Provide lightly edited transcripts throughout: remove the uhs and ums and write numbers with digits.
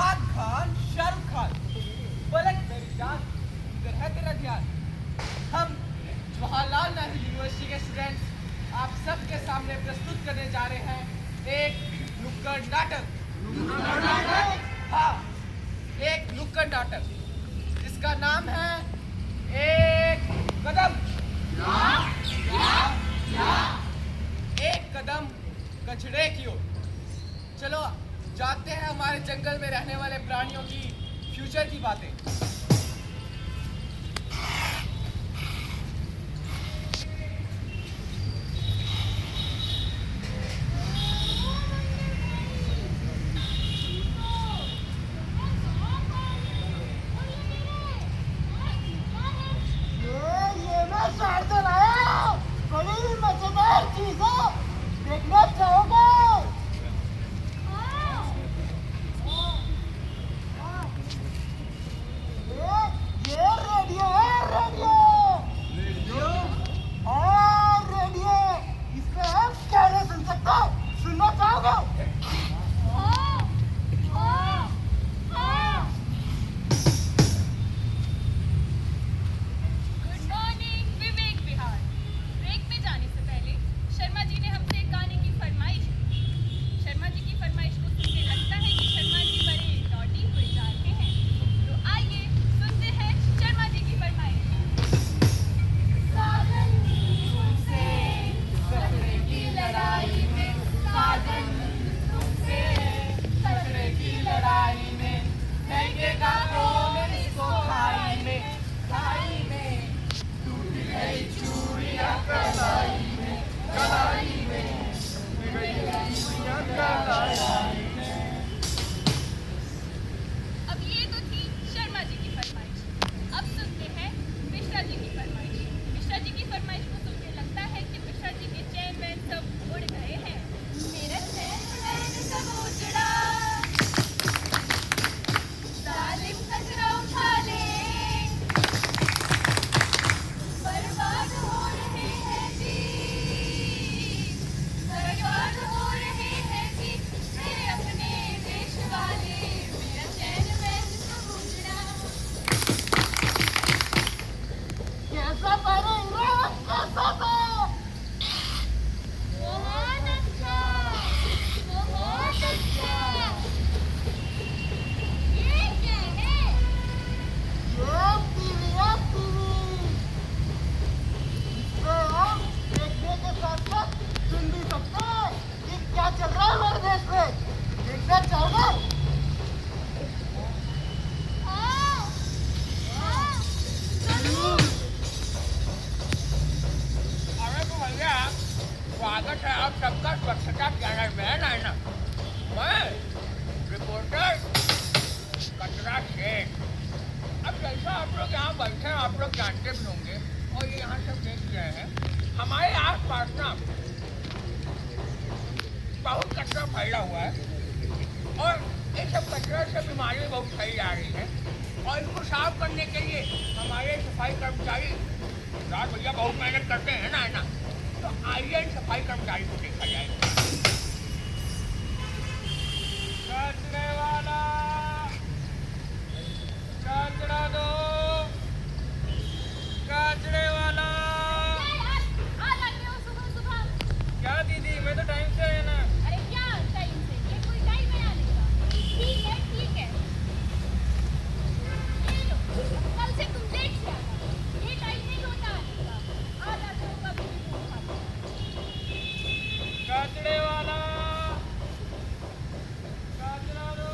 सलमान खान, शाहरुख खान। पलट मेरी जान, इधर है तेरा ध्यान। हम जवाहरलाल नेहरू यूनिवर्सिटी के स्टूडेंट्स आप सबके सामने प्रस्तुत करने जा रहे हैं एक नुक्कड़ नाटक। हाँ, एक नुक्कड़ नाटक जिसका नाम है एक कदम। एक कदम कचड़े की ओर। चलो जानते हैं हमारे जंगल में रहने वाले प्राणियों की फ्यूचर की बातें। स्वागत है आप सबका स्वच्छता चैनल में। ना मैं रिपोर्टर कचरा शेख। अब जैसा आप लोग यहाँ बैठे हैं आप लोग जानते भी होंगे और ये यहाँ सब देख रहे हैं, हमारे आस पास ना बहुत कचरा फैला हुआ है और ये सब कचरे से बीमारी बहुत फैल जा रही है और इनको साफ करने के लिए हमारे सफाई कर्मचारी रात भैया बहुत मेहनत करते हैं ना। तो आइए सफाई कर्मचारी को देखा जाए। कचरे वाला कचरा दो, कचरे वाला। क्या दीदी, मैं तो टाइम से है ना। अरे क्या टाइम से, ये कोई टाइम है आने का? ठीक है ये लो, कल से तुम लेट से आना, ये टाइम नहीं होता आने का। आ जाते हो कभी भी भूख खाते। कचरे वाला कचरा दो।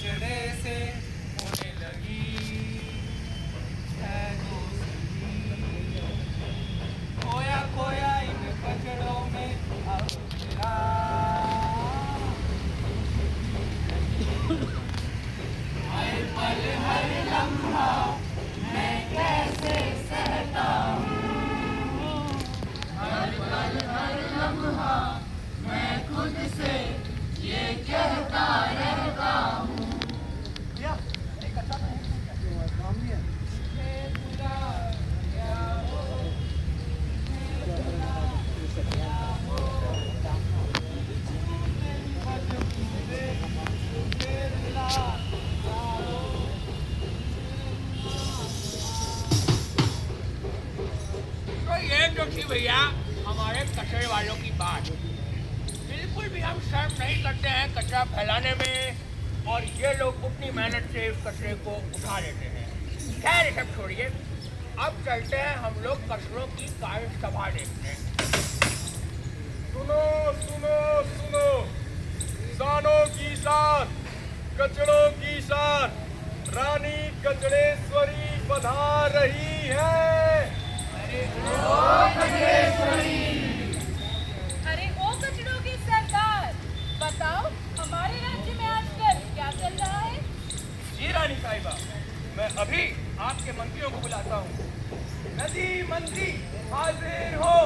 कचड़े से होने लगी है दोस्ती। खोया खोया इन कचड़ों में अब मेरा हर पल हर लम्हा मैं कैसे सहता हूँ। हर पल हर लम्हा मैं खुद से ये कहता रहता हूँ। तो ये तो थी भैया हमारे कचरे वालों की बात। बिल्कुल भी हम शर्म नहीं करते हैं कचरा फैलाने में और ये लोग उतनी मेहनत से इस कचरे को उठा लेते हैं। खैर ये सब छोड़िए, अब चलते हैं हम लोग कचरों की कार्यसभा देखते हैं। सुनो सुनो सुनो, किसानों की शान, कचड़ों की शान, रानी कचड़ेश्वरी पधार रही है। अरे ओ कचड़ों की सरदार, बताओ हमारे राज्य में आजकल क्या चल रहा है? जी रानी साहिबा, मैं अभी आपके मंत्रियों को बुलाता हूँ। नदी मंत्री हाजिर हो।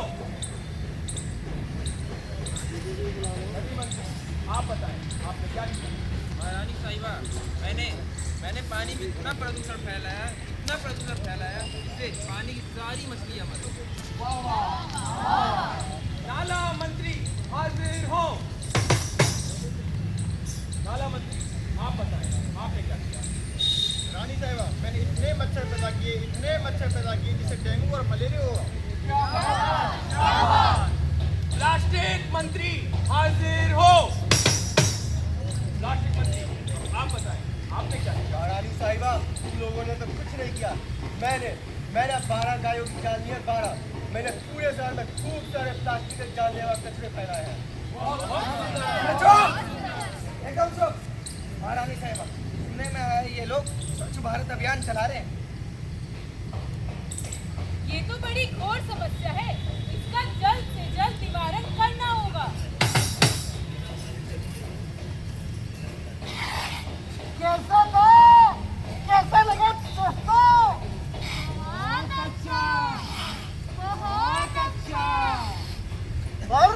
नदी मंत्री, आप बताएं आपने क्या किया? महारानी साहिबा, मैंने पानी में इतना प्रदूषण फैलाया इससे पानी की सारी मछलियां मर गई। वाह वाह। नाला मंत्री हाजिर हो। नाला मंत्री, आप बताएं आपने क्या किया? रानी साहिबा, मैंने इतने मच्छर पैदा किए जिससे डेंगू और मलेरिया हुआ। प्लास्टिक मंत्री हाजिर हो। प्लास्टिक मंत्री, आप बताएं आपने क्या किया? रानी साहिबा, तुम लोगों ने तो कुछ नहीं किया। मैंने 12 गायों की जान ली है, 12। मैंने पूरे शहर में खूब सारे प्लास्टिक के जानलेवा कचरे फैलाए हैं। एकदम चुप। महारानी साहिबा, सुनने में आया ये लोग स्वच्छ भारत अभियान चला रहे हैं। ये तो बड़ी घोर समस्या है, इसका जल्द से जल्द निवारण करना होगा। कैसा लगा दोस्तों? बहुत अच्छा, बहुत अच्छा। पर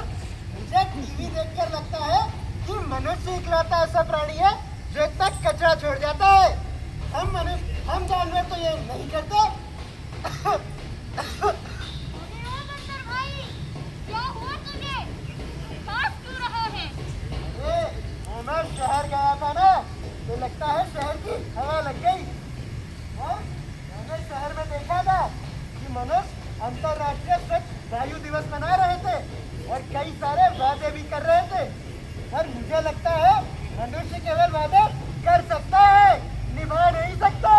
मुझे टीवी देखकर लगता है कि मनुष्य इकलौता ऐसा प्राणी है जो एक तक कचरा छोड़ जाता है। हम जानवर तो ये नहीं करते। अरे ओ बंदर भाई, क्या हुआ तुझे? उदास क्यों रहा है? अरे वो मैं शहर गया था ना, तो लगता है शहर की हवा लग गई। और मैंने शहर में देखा था कि मनुष्य अंतर्राष्ट्रीय स्वच्छ वायु दिवस मना रहे थे और कई सारे वादे भी कर रहे थे। पर मुझे लगता है मनुष्य केवल वादे कर सकता है, निभा नहीं सकता।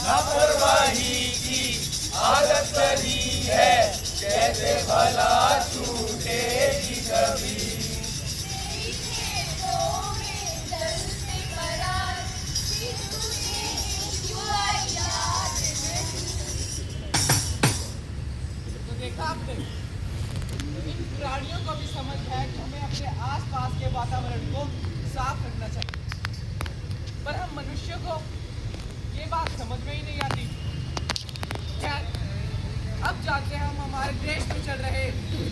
लापरवाही की आदत लगी है, कैसे भला छूटेगी कभी। तो देखा आपने, इन प्राणियों को भी समझ है कि हमें अपने आसपास के वातावरण को साफ रखना चाहिए, पर हम मनुष्यों को ये बात समझ में ही नहीं आती। खैर, अब जानते हैं हम हमारे देश में चल रहे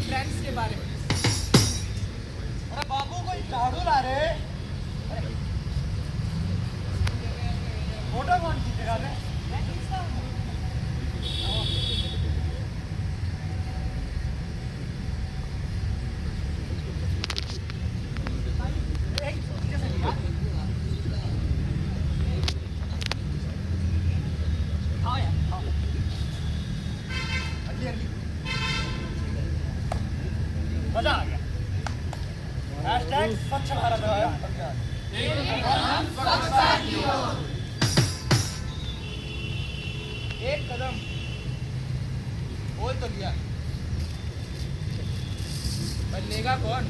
ट्रेंड्स के बारे में। अरे बाबू, कोई झाड़ू ला रहे? फोटो कौन खींचेगा रे? मजा आ गया। हैशटैग स्वच्छ भारत अभियान। एक कदम बोल तो लिया, पर लेगा कौन?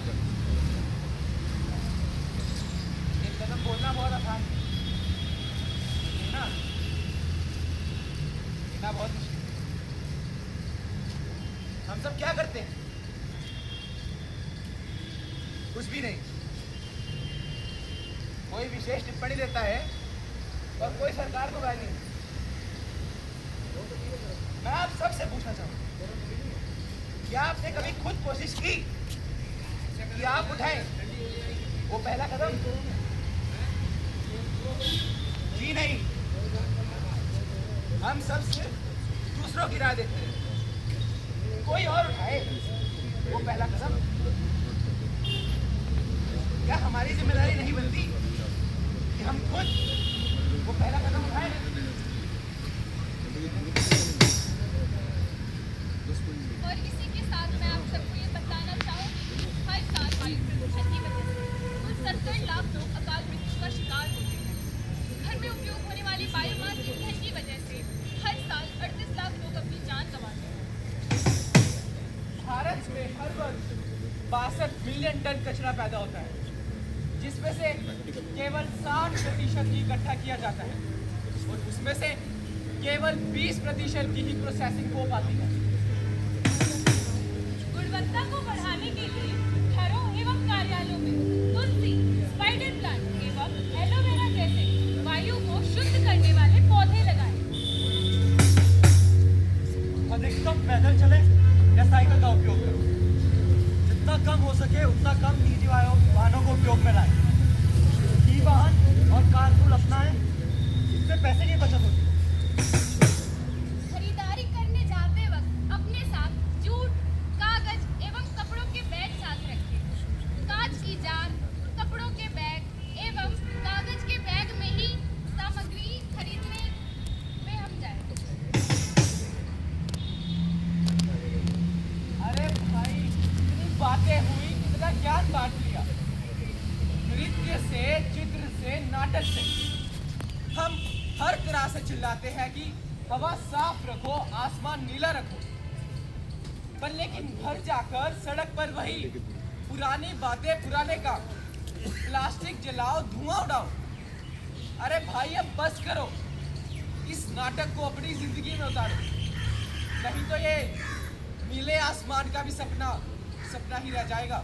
एक कदम बोलना बहुत आसान है ना, लेना बहुत मुश्किल। हम सब क्या करते हैं? कुछ भी नहीं। कोई विशेष टिप्पणी देता है और कोई सरकार को गाली। मैं आप सबसे पूछना चाहूँ, क्या आपने कभी खुद कोशिश की कि आप उठाएं वो पहला कदम? जी नहीं, हम सब सिर्फ दूसरों की राय देते हैं। कोई और उठाए वो पहला कदम। क्या हमारी जिम्मेदारी नहीं बनती कि हम खुद वो पहला कदम उठाएं? और इसी के साथ मैं आप सबको ये बताना चाहूँगी, हर साल वायु प्रदूषण की वजह से कुल 70 लाख लोग अकाल मृत्यु का शिकार होते हैं। घर में उपयोग होने वाली बायोमास ईंधन की वजह से हर साल 38 लाख लोग अपनी जान गंवाते हैं। भारत में हर वर्ष 62 मिलियन टन कचरा पैदा होता है, जिसमें से केवल 60% ही इकट्ठा किया जाता है और उसमें से केवल 20% की ही प्रोसेसिंग हो पाती है। गुणवत्ता को बढ़ाने के लिए घरों एवं कार्यालयों में तुलसी, स्पाइडर प्लांट एवं एलोवेरा जैसे वायु को शुद्ध करने वाले पौधे लगाएं। अधिकतम पैदल चले या साइकिल का उपयोग करो। जितना कम हो सके उतना कम निजी वाहनों को उपयोग में लाएं। ई वाहन और कारपूल अपनाएं, इससे पैसे की बचत होती है। खरीदारी करने जाते वक्त अपने साथ जूट, कागज एवं कपड़ों के बैग साथ रखें। कांच की जार, कपड़ों के बैग एवं कागज के बैग में ही सामग्री खरीदने में हम जाएं। अरे भाई, इतनी बातें हुई, कितना ज्ञान बांट लिया। नृत्य से, चित्र से, नाटक से हम हर तरह से चिल्लाते हैं कि हवा साफ रखो, आसमान नीला रखो, पर लेकिन घर जाकर सड़क पर वही पुरानी बातें, पुराने काम, प्लास्टिक जलाओ, धुआं उड़ाओ। अरे भाई, अब बस करो, इस नाटक को अपनी जिंदगी में उतारो, नहीं तो ये नीले आसमान का भी सपना ही रह जाएगा।